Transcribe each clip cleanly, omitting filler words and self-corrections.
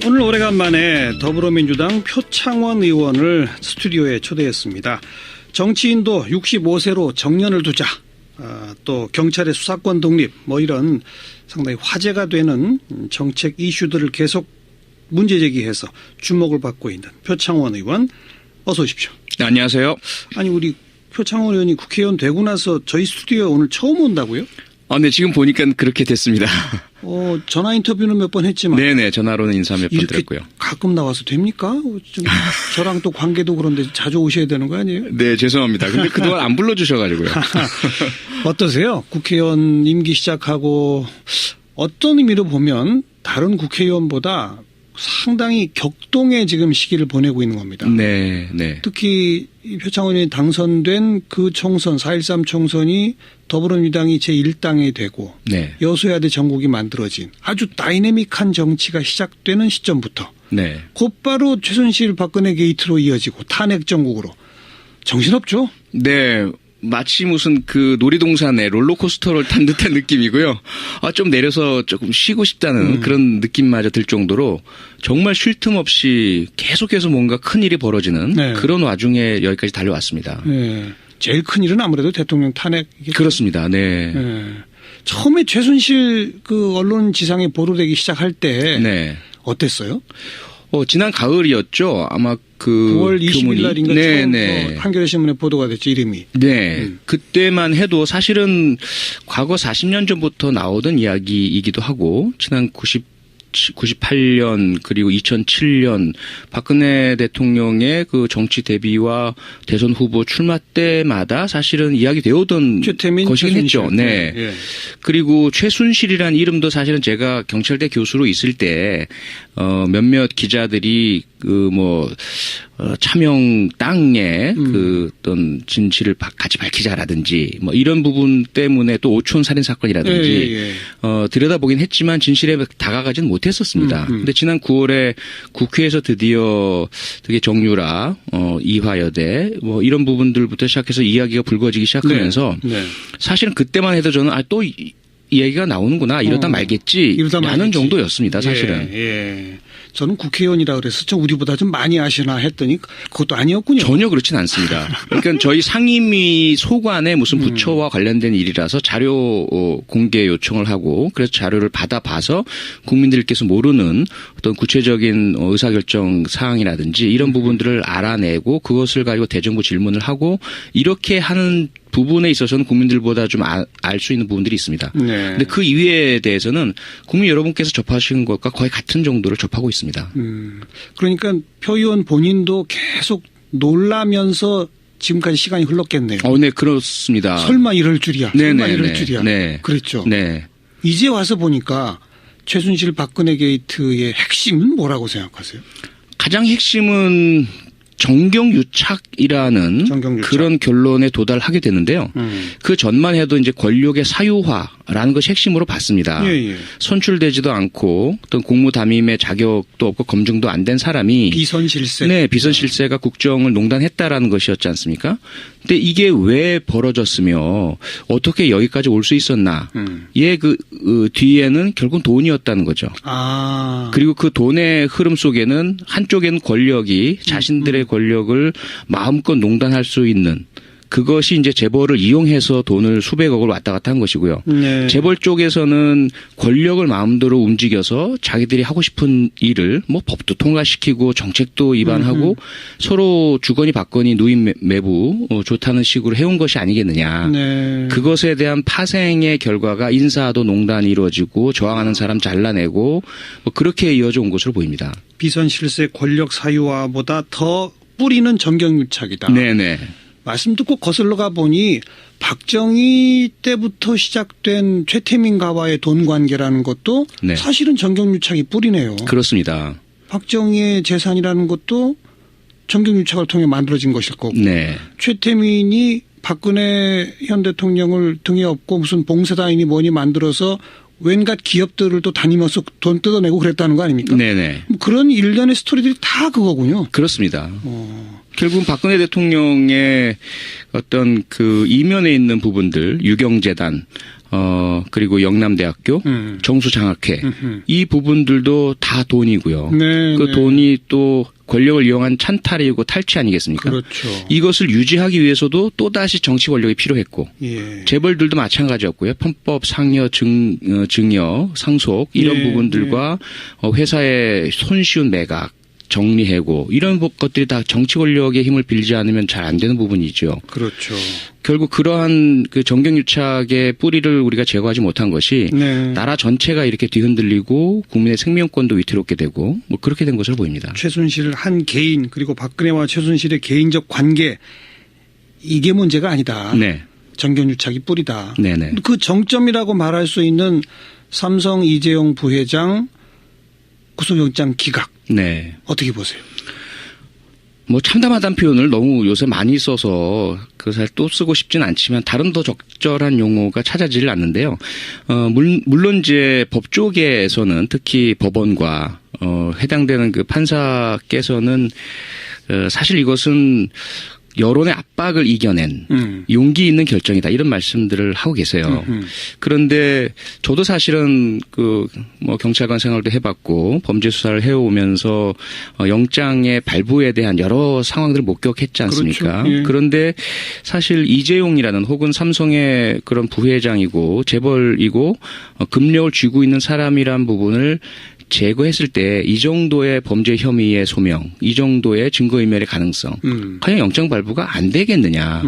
오늘 오래간만에 더불어민주당 표창원 의원을 스튜디오에 초대했습니다. 정치인도 65세로 정년을 두자, 또 경찰의 수사권 독립, 이런 상당히 화제가 되는 정책 이슈들을 계속 문제 제기해서 주목을 받고 있는 표창원 의원, 어서 오십시오. 네, 안녕하세요. 아니, 우리 표창원 의원이 국회의원 되고 나서 저희 스튜디오에 오늘 처음 온다고요? 네, 지금 보니까 그렇게 됐습니다. 전화 인터뷰는 몇 번 했지만. 네네, 전화로는 인사 몇 번 드렸고요. 가끔 나와서 됩니까? 좀 저랑 또 관계도 그런데 자주 오셔야 되는 거 아니에요? 네, 죄송합니다. 근데 그동안 안 불러주셔가지고요. 어떠세요? 국회의원 임기 시작하고 어떤 의미로 보면 다른 국회의원보다 상당히 격동의 지금 시기를 보내고 있는 겁니다. 네, 네. 특히 표창원 의원이 당선된 그 총선, 4.13 총선이 더불어민주당이 제1당이 되고 네. 여소야대 전국이 만들어진 아주 다이내믹한 정치가 시작되는 시점부터 네. 곧바로 최순실 박근혜 게이트로 이어지고 탄핵 정국으로 정신없죠? 네. 마치 무슨 그 놀이동산에 롤러코스터를 탄 듯한 느낌이고요. 좀 내려서 조금 쉬고 싶다는 그런 느낌마저 들 정도로 정말 쉴 틈 없이 계속해서 뭔가 큰 일이 벌어지는 네. 그런 와중에 여기까지 달려왔습니다. 네. 제일 큰 일은 아무래도 대통령 탄핵이겠죠. 그렇습니다. 네. 네. 처음에 최순실 그 언론 지상에 보도되기 시작할 때 네. 어땠어요? 지난 가을이었죠. 아마 9월 20일 날인가 네, 처음 네. 한겨레 신문에 보도가 됐죠, 이름이. 네. 그때만 해도 사실은 과거 40년 전부터 나오던 이야기이기도 하고 지난 98년 그리고 2007년 박근혜 대통령의 그 정치 데뷔와 대선 후보 출마 때마다 사실은 이야기되어 오던 것이긴 했죠. 네. 네. 그리고 최순실이라는 이름도 사실은 제가 경찰대 교수로 있을 때 몇몇 기자들이 차명 땅에 그 어떤 진실을 같이 밝히자라든지 이런 부분 때문에 또 오촌 살인 사건이라든지 들여다보긴 했지만 진실에 다가가지는 못했었습니다. 근데 지난 9월에 국회에서 드디어 되게 정유라, 이화여대 이런 부분들부터 시작해서 이야기가 불거지기 시작하면서 네. 사실은 그때만 해도 저는 또 이야기가 나오는구나 이러다 말겠지라는 정도였습니다. 사실은. 예. 저는 국회의원이라 그래서 우리보다 좀 많이 아시나 했더니 그것도 아니었군요. 전혀 그렇진 않습니다. 그러니까 저희 상임위 소관의 무슨 부처와 관련된 일이라서 자료 공개 요청을 하고 그래서 자료를 받아봐서 국민들께서 모르는 어떤 구체적인 의사결정 사항이라든지 이런 부분들을 알아내고 그것을 가지고 대정부 질문을 하고 이렇게 하는 부분에 있어서는 국민들보다 좀 알 수 있는 부분들이 있습니다. 네. 근데 그 이외에 대해서는 국민 여러분께서 접하시는 것과 거의 같은 정도를 접하고 있습니다. 그러니까 표 의원 본인도 계속 놀라면서 지금까지 시간이 흘렀겠네요. 네, 그렇습니다. 설마 이럴 줄이야. 설마 이럴 줄이야. 네. 그랬죠. 네. 이제 와서 보니까 최순실 박근혜 게이트의 핵심은 뭐라고 생각하세요? 가장 핵심은 정경유착이라는 그런 결론에 도달하게 되는데요. 그 전만 해도 이제 권력의 사유화라는 것이 핵심으로 봤습니다. 예. 선출되지도 않고 어떤 공무담임의 자격도 없고 검증도 안 된 사람이 비선실세. 네, 비선실세가 국정을 농단했다라는 것이었지 않습니까? 근데 이게 왜 벌어졌으며 어떻게 여기까지 올 수 있었나? 그 뒤에는 결국 돈이었다는 거죠. 그리고 그 돈의 흐름 속에는 한쪽에는 권력이 자신들의 권력을 마음껏 농단할 수 있는 그것이 이제 재벌을 이용해서 돈을 수백억을 왔다 갔다 한 것이고요. 네. 재벌 쪽에서는 권력을 마음대로 움직여서 자기들이 하고 싶은 일을 법도 통과시키고 정책도 위반하고 서로 주거니 받거니 누임 매부 좋다는 식으로 해온 것이 아니겠느냐. 네. 그것에 대한 파생의 결과가 인사도 농단이 이루어지고 저항하는 사람 잘라내고 그렇게 이어져 온 것으로 보입니다. 비선실세 권력 사유화보다 더 뿌리는 정경유착이다. 네네. 말씀 듣고 거슬러가 보니 박정희 때부터 시작된 최태민과와의 돈 관계라는 것도 네. 사실은 정경유착이 뿌리네요. 그렇습니다. 박정희의 재산이라는 것도 정경유착을 통해 만들어진 것일 거고 네. 최태민이 박근혜 현 대통령을 등에 업고 무슨 봉사단이니 뭐니 만들어서 웬갓 기업들을 또 다니면서 돈 뜯어내고 그랬다는 거 아닙니까? 네네. 그런 일련의 스토리들이 다 그거군요. 그렇습니다. 결국은 박근혜 대통령의 어떤 그 이면에 있는 부분들, 유경재단, 그리고 영남대학교, 정수장학회 이 부분들도 다 돈이고요. 네, 그 네. 돈이 또 권력을 이용한 찬탈이고 탈취 아니겠습니까? 그렇죠. 이것을 유지하기 위해서도 또다시 정치 권력이 필요했고 예. 재벌들도 마찬가지였고요. 편법, 상여, 증여, 상속 이런 네, 부분들과 회사의 손쉬운 매각, 정리해고 이런 것들이 다 정치 권력의 힘을 빌지 않으면 잘 안 되는 부분이죠. 그렇죠. 결국 그러한 그 정경유착의 뿌리를 우리가 제거하지 못한 것이 네. 나라 전체가 이렇게 뒤흔들리고 국민의 생명권도 위태롭게 되고 뭐 그렇게 된 것으로 보입니다. 최순실 한 개인 그리고 박근혜와 최순실의 개인적 관계 이게 문제가 아니다. 네. 정경유착이 뿌리다. 네네. 그 정점이라고 말할 수 있는 삼성 이재용 부회장 구속영장 기각 네. 어떻게 보세요? 뭐 참담하다는 표현을 너무 요새 많이 써서 그 사실 또 쓰고 싶진 않지만 다른 더 적절한 용어가 찾아지질 않는데요. 물론 이제 법조계에서는 특히 법원과 해당되는 그 판사께서는 사실 이것은 여론의 압박을 이겨낸 용기 있는 결정이다 이런 말씀들을 하고 계세요. 그런데 저도 사실은 그 뭐 경찰관 생활도 해봤고 범죄 수사를 해오면서 영장의 발부에 대한 여러 상황들을 목격했지 않습니까? 그렇죠. 예. 그런데 사실 이재용이라는 혹은 삼성의 그런 부회장이고 재벌이고 금력을 쥐고 있는 사람이란 부분을 제거했을 때 이 정도의 범죄 혐의의 소명, 이 정도의 증거인멸의 가능성, 과연 영장 발부가 안 되겠느냐?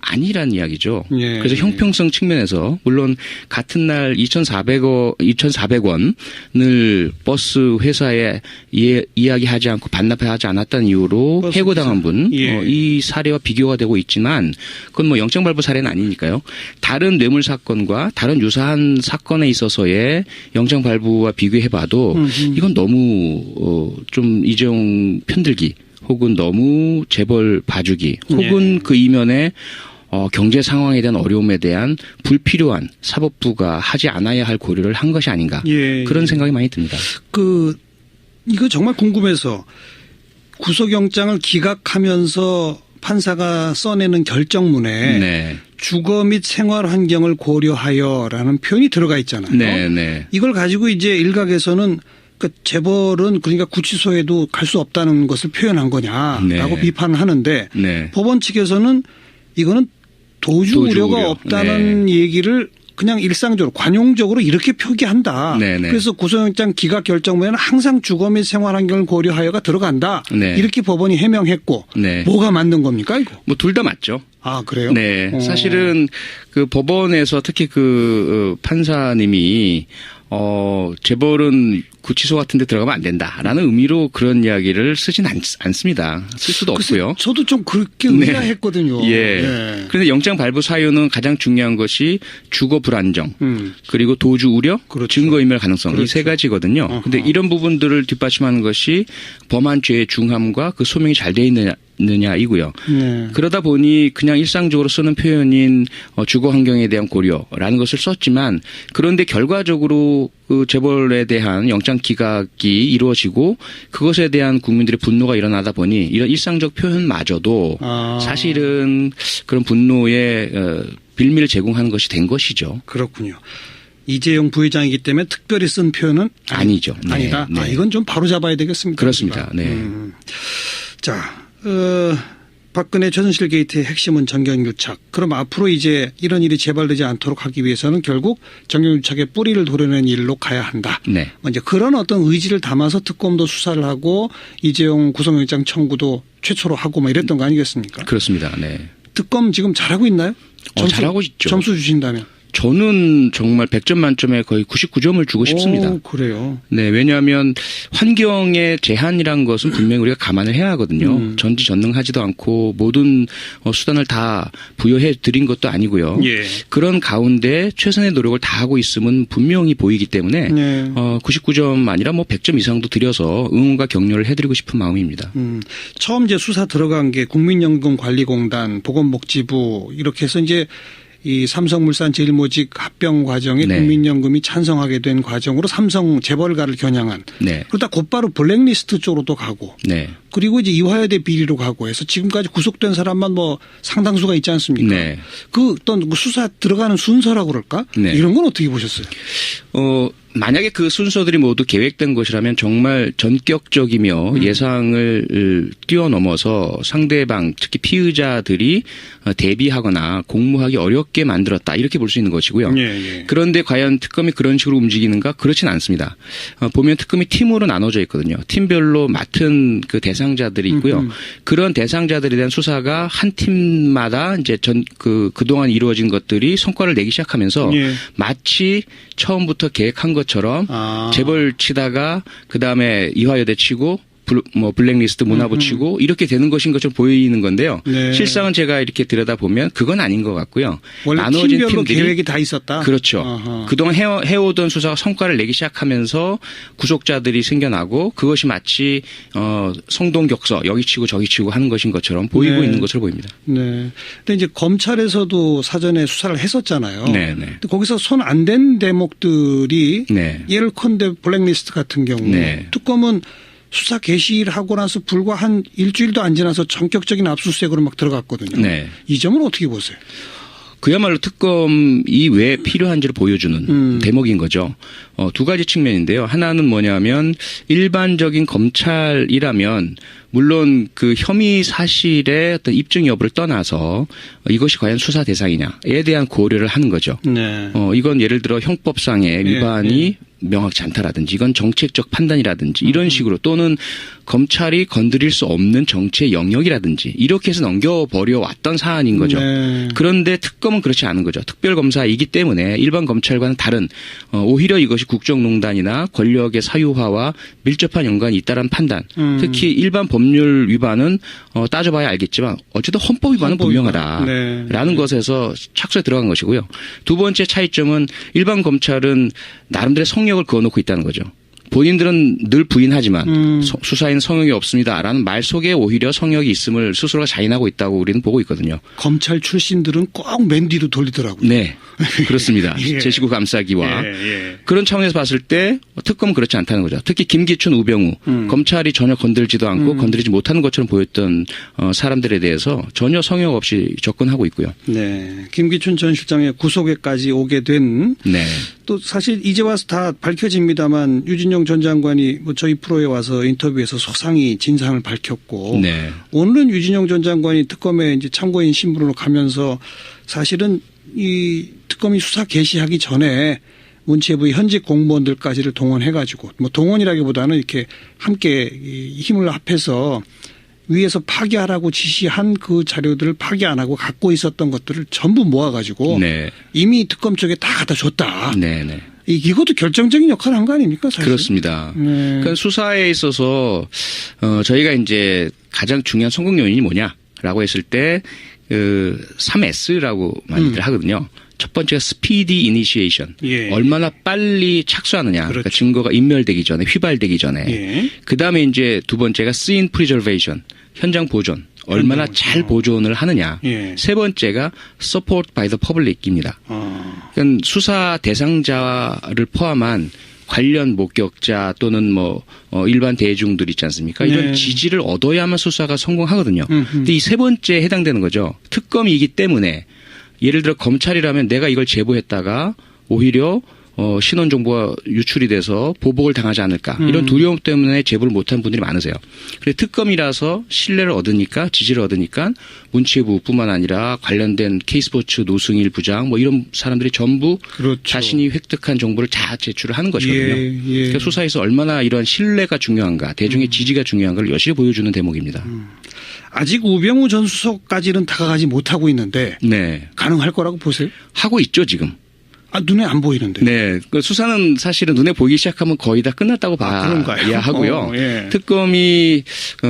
아니란 이야기죠. 예. 그래서 형평성 측면에서 물론 같은 날 2,400원을 버스 회사에 이야기하지 않고 반납하지 않았다는 이유로 해고당한 분, 예. 이 사례와 비교가 되고 있지만 그건 뭐 영장 발부 사례는 아니니까요. 다른 뇌물 사건과 다른 유사한 사건에 있어서의 영장 발부와 비교해봐도 이건 너무 좀 이재용 편들기 혹은 너무 재벌 봐주기 혹은 예. 그 이면에 경제 상황에 대한 어려움에 대한 불필요한 사법부가 하지 않아야 할 고려를 한 것이 아닌가 예. 그런 생각이 많이 듭니다. 이거 정말 궁금해서 구속영장을 기각하면서 판사가 써내는 결정문에 네. 주거 및 생활 환경을 고려하여라는 표현이 들어가 있잖아요. 네, 네. 이걸 가지고 이제 일각에서는 그 재벌은 그러니까 구치소에도 갈 수 없다는 것을 표현한 거냐라고 네. 비판을 하는데 네. 법원 측에서는 이거는 도주 우려가 우려. 없다는 얘기를 그냥 일상적으로 관용적으로 이렇게 표기한다. 네네. 그래서 구속영장 기각 결정문에는 항상 주거 및 생활 환경을 고려하여가 들어간다. 네. 이렇게 법원이 해명했고 네. 뭐가 맞는 겁니까 이거? 뭐 둘 다 맞죠. 아 그래요? 네. 사실은 그 법원에서 특히 그 판사님이 재벌은 구치소 같은 데 들어가면 안 된다라는 의미로 그런 이야기를 쓰진 않습니다. 쓸 수도 없고요. 저도 좀 그렇게 의아했거든요. 예. 네. 그런데 영장 발부 사유는 가장 중요한 것이 주거 불안정, 그리고 도주 우려, 그렇죠. 증거인멸 가능성 그렇죠. 이 세 가지거든요. 그런데 이런 부분들을 뒷받침하는 것이 범한 죄의 중함과 그 소명이 잘 돼 있느냐이고요. 네. 그러다 보니 그냥 일상적으로 쓰는 표현인 주거 환경에 대한 고려라는 것을 썼지만 그런데 결과적으로 그 재벌에 대한 영장 기각이 이루어지고 그것에 대한 국민들의 분노가 일어나다 보니 이런 일상적 표현마저도 사실은 그런 분노의 빌미를 제공하는 것이 된 것이죠. 그렇군요. 이재용 부회장이기 때문에 특별히 쓴 표현은 아니죠. 네. 아니다. 네. 이건 좀 바로 잡아야 되겠습니다. 그렇습니다. 네. 자, 박근혜 최순실 게이트의 핵심은 정경유착. 그럼 앞으로 이제 이런 일이 재발되지 않도록 하기 위해서는 결국 정경유착의 뿌리를 도려낸 일로 가야 한다. 네. 이제 그런 어떤 의지를 담아서 특검도 수사를 하고 이재용 구속영장 청구도 최초로 하고 막 이랬던 거 아니겠습니까? 그렇습니다. 네. 특검 지금 잘하고 있나요? 잘하고 있죠. 점수 주신다면. 저는 정말 100점 만점에 거의 99점을 주고 싶습니다. 그래요. 네, 왜냐하면 환경의 제한이란 것은 분명히 우리가 감안을 해야 하거든요. 전지전능하지도 않고 모든 수단을 다 부여해 드린 것도 아니고요. 예. 그런 가운데 최선의 노력을 다하고 있음은 분명히 보이기 때문에 99점 아니라 뭐 100점 이상도 드려서 응원과 격려를 해드리고 싶은 마음입니다. 처음 이제 수사 들어간 게 국민연금관리공단, 보건복지부 이렇게 해서 이제 이 삼성물산 제일모직 합병 과정에 네. 국민연금이 찬성하게 된 과정으로 삼성 재벌가를 겨냥한 네. 그러다 곧바로 블랙리스트 쪽으로도 가고 네. 그리고 이제 이화여대 비리로 가고 해서 지금까지 구속된 사람만 뭐 상당수가 있지 않습니까? 네. 그 어떤 수사 들어가는 순서라고 그럴까? 네. 이런 건 어떻게 보셨어요? 만약에 그 순서들이 모두 계획된 것이라면 정말 전격적이며 예상을 뛰어넘어서 상대방 특히 피의자들이 대비하거나 공모하기 어렵게 만들었다 이렇게 볼 수 있는 것이고요. 예. 그런데 과연 특검이 그런 식으로 움직이는가? 그렇진 않습니다. 보면 특검이 팀으로 나눠져 있거든요. 팀별로 맡은 그 대상자들이 있고요. 그런 대상자들에 대한 수사가 한 팀마다 이제 그동안 이루어진 것들이 성과를 내기 시작하면서 예. 마치 처음부터 계획한 것처럼 재벌 치다가 그다음에 이화여대 치고 블랙리스트 문화부 치고 이렇게 되는 것인 것처럼 보이는 건데요. 네. 실상은 제가 이렇게 들여다보면 그건 아닌 것 같고요. 원래 나눠진 팀별로 팀들이 계획이 다 있었다. 그렇죠. 어허. 그동안 해오던 수사가 성과를 내기 시작하면서 구속자들이 생겨나고 그것이 마치 성동격서 여기 치고 저기 치고 하는 것인 것처럼 보이고 네. 있는 것으로 보입니다. 네. 근데 이제 검찰에서도 사전에 수사를 했었잖아요. 네. 근데 거기서 손 안 댄 대목들이 네. 예를컨대 블랙리스트 같은 경우 네. 특검은 수사 개시를 하고 나서 불과 한 일주일도 안 지나서 전격적인 압수수색으로 막 들어갔거든요. 네. 이 점은 어떻게 보세요? 그야말로 특검이 왜 필요한지를 보여주는 대목인 거죠. 두 가지 측면인데요. 하나는 뭐냐면 일반적인 검찰이라면 물론 그 혐의 사실의 어떤 입증 여부를 떠나서 이것이 과연 수사 대상이냐에 대한 고려를 하는 거죠. 네. 이건 예를 들어 형법상의 위반이 명확치 않다라든지 이건 정책적 판단이라든지 이런 식으로 또는 검찰이 건드릴 수 없는 정치의 영역이라든지 이렇게 해서 넘겨버려 왔던 사안인 거죠. 네. 그런데 특검은 그렇지 않은 거죠. 특별검사이기 때문에 일반 검찰과는 다른 오히려 이것이 국정농단이나 권력의 사유화와 밀접한 연관이 있다는 판단. 특히 일반 법률 위반은 따져봐야 알겠지만 어쨌든 헌법 위반은 분명하다라는 것에서 착수에 들어간 것이고요. 두 번째 차이점은 일반 검찰은 나름대로 성역을 그어놓고 있다는 거죠. 본인들은 늘 부인하지만 수사에는 성역이 없습니다라는 말 속에 오히려 성역이 있음을 스스로가 자인하고 있다고 우리는 보고 있거든요. 검찰 출신들은 꼭 맨 뒤로 돌리더라고요. 네. 그렇습니다. 예. 제 식구 감싸기와 예. 그런 차원에서 봤을 때 특검은 그렇지 않다는 거죠. 특히 김기춘, 우병우 검찰이 전혀 건들지도 않고 건드리지 못하는 것처럼 보였던 사람들에 대해서 전혀 성역 없이 접근하고 있고요. 네. 김기춘 전 실장의 구속에까지 오게 된 네. 또 사실 이제 와서 다 밝혀집니다만 유진용 전 장관이 뭐 저희 프로에 와서 인터뷰에서 소상히 진상을 밝혔고 네. 오늘은 유진용 전 장관이 특검에 이제 참고인 신분으로 가면서 사실은 이 특검이 수사 개시하기 전에 문체부의 현직 공무원들까지를 동원해가지고 뭐 동원이라기보다는 이렇게 함께 힘을 합해서 위에서 파기하라고 지시한 그 자료들을 파기 안 하고 갖고 있었던 것들을 전부 모아가지고 네. 이미 특검 쪽에 다 갖다 줬다. 네. 네. 이것도 결정적인 역할을 한 거 아닙니까? 사실. 그렇습니다. 네. 그러니까 수사에 있어서 저희가 이제 가장 중요한 성공 요인이 뭐냐라고 했을 때 3S라고 많이들 하거든요. 첫 번째가 스피디 이니시에이션. 예. 얼마나 빨리 착수하느냐. 그렇죠. 그러니까 증거가 인멸되기 전에, 휘발되기 전에. 예. 그다음에 이제 두 번째가 scene preservation. 현장 보존. 얼마나 잘 보존을 하느냐. 예. 세 번째가 support by the public입니다. 그러니까 수사 대상자를 포함한 관련 목격자 또는 일반 대중들 있지 않습니까? 이런 네. 지지를 얻어야만 수사가 성공하거든요. 근데 이 세 번째에 해당되는 거죠. 특검이기 때문에 예를 들어 검찰이라면 내가 이걸 제보했다가 오히려 신원 정보가 유출이 돼서 보복을 당하지 않을까 이런 두려움 때문에 제보를 못한 분들이 많으세요. 그래서 특검이라서 신뢰를 얻으니까 지지를 얻으니까 문체부뿐만 아니라 관련된 K스포츠 노승일 부장 이런 사람들이 전부 그렇죠. 자신이 획득한 정보를 다 제출을 하는 것이거든요. 예. 그러니까 수사에서 얼마나 이러한 신뢰가 중요한가, 대중의 지지가 중요한가를 여실히 보여주는 대목입니다. 아직 우병우 전 수석까지는 다가가지 못하고 있는데 네, 가능할 거라고 보세요? 하고 있죠 지금. 눈에 안 보이는데. 네. 그 수사는 사실은 눈에 보이기 시작하면 거의 다 끝났다고 그런가요? 봐야 하고요. 예. 특검이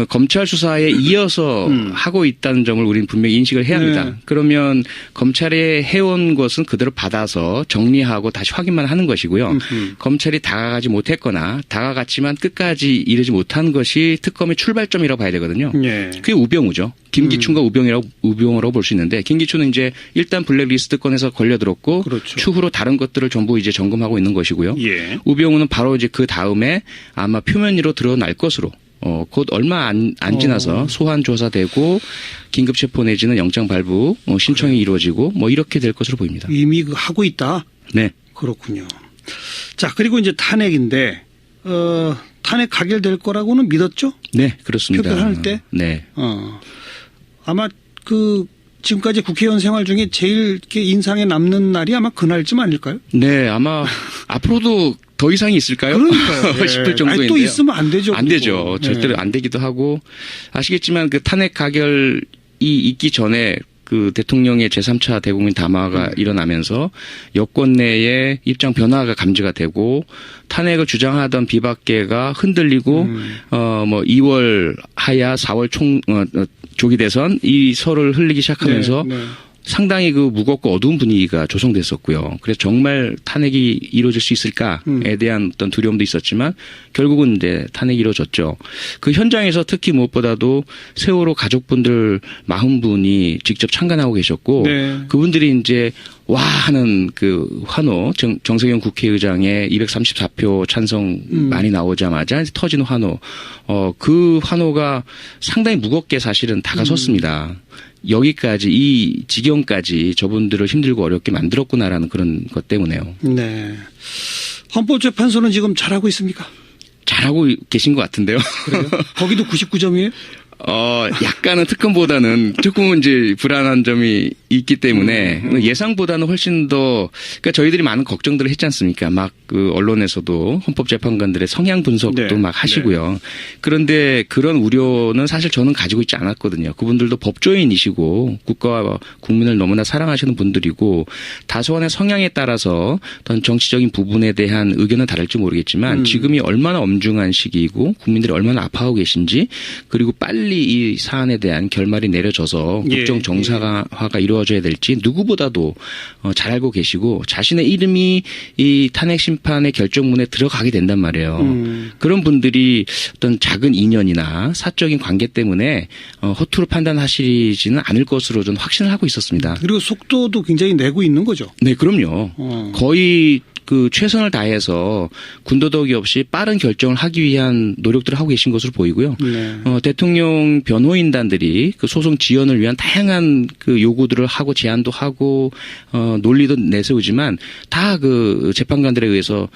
검찰 수사에 이어서 하고 있다는 점을 우리는 분명히 인식을 해야 합니다. 네. 그러면 검찰이 해온 것은 그대로 받아서 정리하고 다시 확인만 하는 것이고요. 검찰이 다가가지 못했거나 다가갔지만 끝까지 이르지 못한 것이 특검의 출발점이라고 봐야 되거든요. 예. 그게 우병우죠. 김기춘과 우병우라고 볼 수 있는데 김기춘은 이제 일단 블랙리스트권에서 걸려들었고 그렇죠. 추후로 다른 것들을 전부 이제 점검하고 있는 것이고요. 예. 우병우는 바로 이제 그 다음에 아마 표면 위로 드러날 것으로 곧 얼마 안 지나서 소환 조사되고 긴급 체포 내지는 영장 발부 신청이 이루어지고 뭐 이렇게 될 것으로 보입니다. 이미 하고 있다. 네. 그렇군요. 자, 그리고 이제 탄핵인데 탄핵 가결될 거라고는 믿었죠? 네, 그렇습니다. 표결할 때? 네. 아마 지금까지 국회의원 생활 중에 제일 이렇게 인상에 남는 날이 아마 그날쯤 아닐까요? 네, 아마 앞으로도 더 이상이 있을까요? 그러니까요. 싶을 정도인데요. 아니, 또 있으면 안 되죠. 안 되죠. 절대로 안 되기도 하고 아시겠지만 그 탄핵 가결이 있기 전에 그 대통령의 제3차 대국민 담화가 일어나면서 여권 내에 입장 변화가 감지가 되고 탄핵을 주장하던 비박계가 흔들리고 뭐 2월 하야 4월 조기 대선 이 설을 흘리기 시작하면서 네. 상당히 그 무겁고 어두운 분위기가 조성됐었고요. 그래서 정말 탄핵이 이루어질 수 있을까에 대한 어떤 두려움도 있었지만 결국은 이제 탄핵이 이루어졌죠. 그 현장에서 특히 무엇보다도 세월호 가족분들 40분이 직접 참관하고 계셨고 네. 그분들이 이제 와 하는 그 환호 정세균 국회의장의 234표 찬성 많이 나오자마자 터진 환호 그 환호가 상당히 무겁게 사실은 다가섰습니다. 여기까지 이 지경까지 저분들을 힘들고 어렵게 만들었구나라는 그런 것 때문에요. 네. 헌법재판소는 지금 잘하고 있습니까? 잘하고 계신 것 같은데요. 그래요? 거기도 99점이에요? 약간은 특검보다는 조금은 이제 불안한 점이 있기 때문에 예상보다는 훨씬 더, 그러니까 저희들이 많은 걱정들을 했지 않습니까? 막 그 언론에서도 헌법재판관들의 성향 분석도 네. 막 하시고요. 네. 그런데 그런 우려는 사실 저는 가지고 있지 않았거든요. 그분들도 법조인이시고 국가와 국민을 너무나 사랑하시는 분들이고 다소간의 성향에 따라서 어떤 정치적인 부분에 대한 의견은 다를지 모르겠지만 지금이 얼마나 엄중한 시기이고 국민들이 얼마나 아파하고 계신지 그리고 빨리 이 사안에 대한 결말이 내려져서 국정 정상화가 이루어져야 될지 누구보다도 잘 알고 계시고 자신의 이름이 이 탄핵 심판의 결정문에 들어가게 된단 말이에요. 그런 분들이 어떤 작은 인연이나 사적인 관계 때문에 허투루 판단하시지는 않을 것으로 저는 확신을 하고 있었습니다. 그리고 속도도 굉장히 내고 있는 거죠. 네, 그럼요. 거의 그 최선을 다해서 군더더기 없이 빠른 결정을 하기 위한 노력들을 하고 계신 것으로 보이고요. 네. 대통령 변호인단들이 그 소송 지연을 위한 다양한 그 요구들을 하고 제안도 하고 논리도 내세우지만 다 그 재판관들에 의해서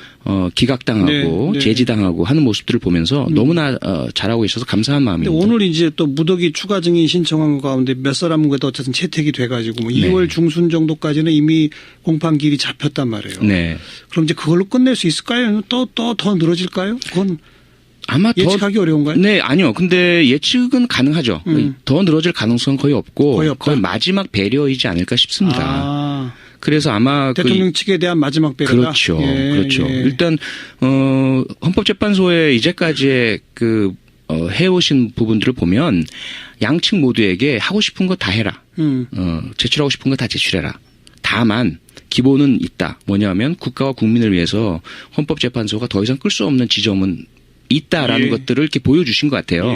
기각당하고 네. 제지당하고 하는 모습들을 보면서 너무나 잘하고 계셔서 감사한 마음입니다. 오늘 이제 또 무더기 추가 증인 신청한 가운데 몇 사람과도 어쨌든 채택이 돼가지고 뭐 2월 중순 정도까지는 이미 공판 길이 잡혔단 말이에요. 네. 그럼 이제 그걸로 끝낼 수 있을까요? 또 더 늘어질까요? 그건 아마 예측하기 어려운가요? 네, 아니요. 근데 예측은 가능하죠. 더 늘어질 가능성은 거의 없고 거의 마지막 배려이지 않을까 싶습니다. 그래서 아마 대통령 측에 대한 마지막 배려다. 그렇죠. 그렇죠. 일단 헌법재판소에 이제까지의 해오신 부분들을 보면 양측 모두에게 하고 싶은 거 다 해라. 제출하고 싶은 거 다 제출해라. 다만 기본은 있다. 뭐냐면 국가와 국민을 위해서 헌법재판소가 더 이상 끌 수 없는 지점은 있다라는 것들을 이렇게 보여주신 것 같아요.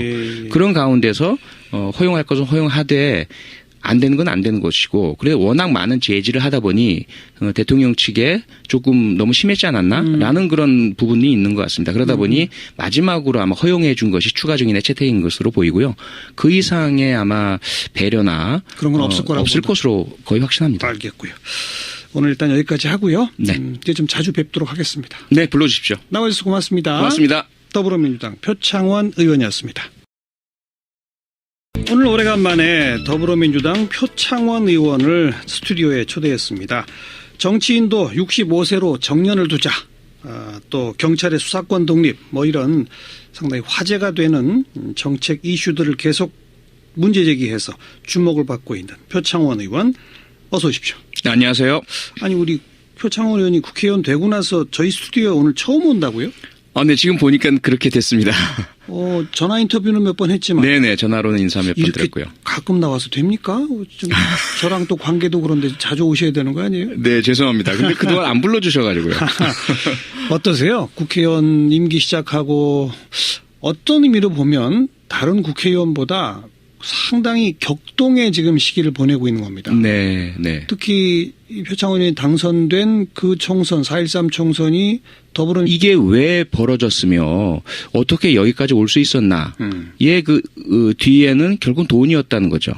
그런 가운데서 허용할 것은 허용하되 안 되는 건 안 되는 것이고 그래서 워낙 많은 제지를 하다 보니 대통령 측에 조금 너무 심했지 않았나라는 그런 부분이 있는 것 같습니다. 그러다 보니 마지막으로 아마 허용해 준 것이 추가 증인의 채택인 것으로 보이고요. 그 이상의 아마 배려나 그런 건 없을 것으로 거의 확신합니다. 알겠고요. 오늘 일단 여기까지 하고요. 네. 이제 좀 자주 뵙도록 하겠습니다. 네, 불러주십시오. 나와주셔서 고맙습니다. 고맙습니다. 더불어민주당 표창원 의원이었습니다. 오늘 오래간만에 더불어민주당 표창원 의원을 스튜디오에 초대했습니다. 정치인도 65세로 정년을 두자. 또 경찰의 수사권 독립 뭐 이런 상당히 화제가 되는 정책 이슈들을 계속 문제 제기해서 주목을 받고 있는 표창원 의원 어서 오십시오. 네, 안녕하세요. 아니 우리 표창원 의원이 국회의원 되고 나서 저희 스튜디오에 오늘 처음 온다고요? 네, 지금 보니까 그렇게 됐습니다. 전화 인터뷰는 몇 번 했지만. 네네, 전화로는 인사 몇 번 드렸고요. 가끔 나와서 됩니까? 좀 저랑 또 관계도 그런데 자주 오셔야 되는 거 아니에요? 네, 죄송합니다. 근데 그동안 안 불러주셔가지고요. 어떠세요? 국회의원 임기 시작하고 어떤 의미로 보면 다른 국회의원보다 상당히 격동의 지금 시기를 보내고 있는 겁니다. 네, 네. 특히 이 표창원 의원이 당선된 그 총선, 4.13 총선이 더불어민주당 이게 왜 벌어졌으며 어떻게 여기까지 올 수 있었나? 예, 뒤에는 결국 돈이었다는 거죠.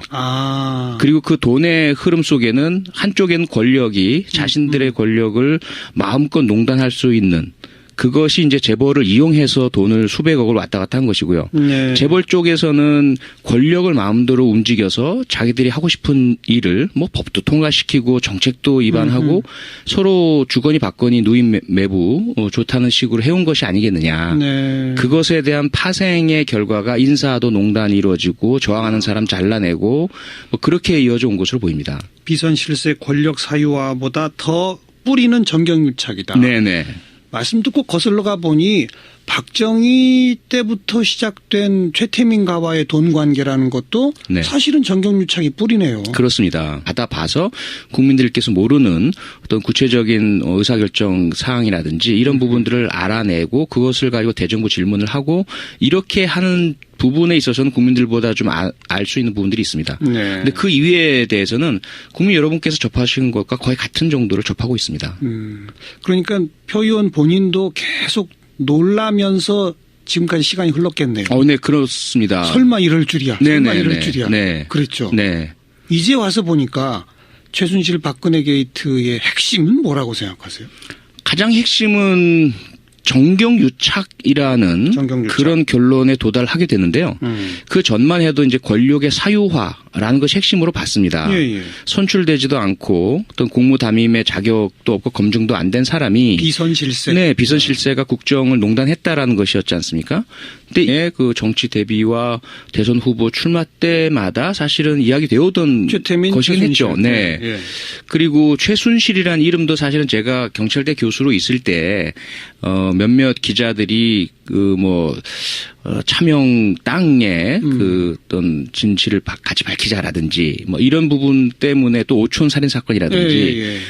그리고 그 돈의 흐름 속에는 한쪽에는 권력이 자신들의 권력을 마음껏 농단할 수 있는 그것이 이제 재벌을 이용해서 돈을 수백억을 왔다 갔다 한 것이고요. 네. 재벌 쪽에서는 권력을 마음대로 움직여서 자기들이 하고 싶은 일을 뭐 법도 통과시키고 정책도 위반하고 서로 주거니 받거니 누임 매부 좋다는 식으로 해온 것이 아니겠느냐. 네. 그것에 대한 파생의 결과가 인사도 농단이 이루어지고 저항하는 사람 잘라내고 뭐 그렇게 이어져 온 것으로 보입니다. 비선 실세 권력 사유화보다 더 뿌리는 정경유착이다. 네네. 말씀 듣고 거슬러가 보니 박정희 때부터 시작된 최태민과와의 돈 관계라는 것도 네. 사실은 정경유착이 뿌리네요. 그렇습니다. 받아봐서 국민들께서 모르는 어떤 구체적인 의사결정 사항이라든지 이런 부분들을 알아내고 그것을 가지고 대정부 질문을 하고 이렇게 하는 부분에 있어서는 국민들보다 좀 알 수 있는 부분들이 있습니다. 네. 근데 그 이외에 대해서는 국민 여러분께서 접하신 것과 거의 같은 정도를 접하고 있습니다. 그러니까 표 의원 본인도 계속 놀라면서 지금까지 시간이 흘렀겠네요. 네, 그렇습니다. 설마 이럴 줄이야. 설마 네네네. 이럴 줄이야. 네. 그랬죠. 네. 이제 와서 보니까 최순실 박근혜 게이트의 핵심은 뭐라고 생각하세요? 가장 핵심은 정경유착이라는 정경유착. 그런 결론에 도달하게 되는데요. 그 전만 해도 이제 권력의 사유화라는 것이 핵심으로 봤습니다. 예. 선출되지도 않고 어떤 공무 담임의 자격도 없고 검증도 안 된 사람이 비선실세. 네, 비선실세가 국정을 농단했다라는 것이었지 않습니까? 근데 그 정치 대비와 대선 후보 출마 때마다 사실은 이야기되어 오던 최태민, 것이긴 최순실. 했죠. 네. 예. 그리고 최순실이라는 이름도 사실은 제가 경찰대 교수로 있을 때 몇몇 기자들이 차명 땅에 그 어떤 진실을 같이 밝히자라든지 뭐 이런 부분 때문에 또 오촌 살인 사건이라든지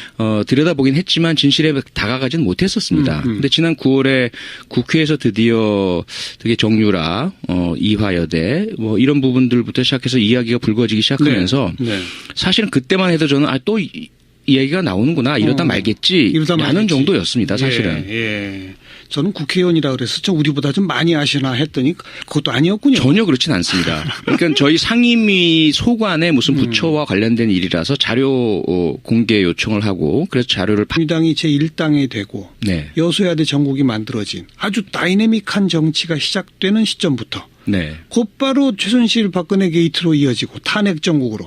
들여다보긴 했지만 진실에 다가가지는 못했었습니다. 근데 지난 9월에 국회에서 드디어 되게 정유라, 이화여대 뭐 이런 부분들부터 시작해서 이야기가 불거지기 시작하면서 네. 사실은 그때만 해도 저는 또 이 얘기가 나오는구나 이러다 말겠지라는 정도였습니다. 사실은. 예. 저는 국회의원이라 그래서 우리보다 좀 많이 아시나 했더니 그것도 아니었군요. 전혀 그렇진 않습니다. 그러니까 저희 상임위 소관의 무슨 부처와 관련된 일이라서 자료 공개 요청을 하고 그래서 자료를 민주당이 제1당이 되고 네. 여소야대 정국이 만들어진 아주 다이내믹한 정치가 시작되는 시점부터 네. 곧바로 최순실 박근혜 게이트로 이어지고 탄핵 정국으로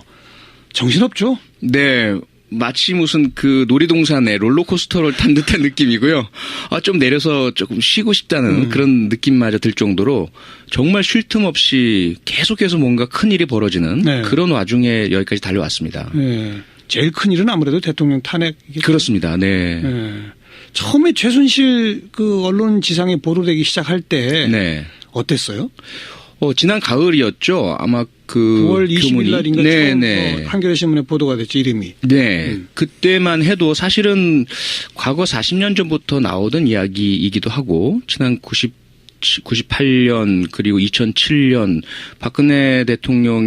정신없죠? 네. 마치 무슨 그 놀이동산에 롤러코스터를 탄 듯한 느낌이고요. 좀 내려서 조금 쉬고 싶다는 그런 느낌마저 들 정도로 정말 쉴 틈 없이 계속해서 뭔가 큰 일이 벌어지는 네. 그런 와중에 여기까지 달려왔습니다. 네. 제일 큰 일은 아무래도 대통령 탄핵이겠죠. 그렇습니다. 네. 네. 처음에 최순실 그 언론 지상에 보도되기 시작할 때 네. 어땠어요? 지난 가을이었죠. 아마 9월 20일 날인가 네네. 처음 한겨레 신문에 보도가 됐죠. 이름이. 네. 그때만 해도 사실은 과거 40년 전부터 나오던 이야기이기도 하고 지난 98년 그리고 2007년 박근혜 대통령이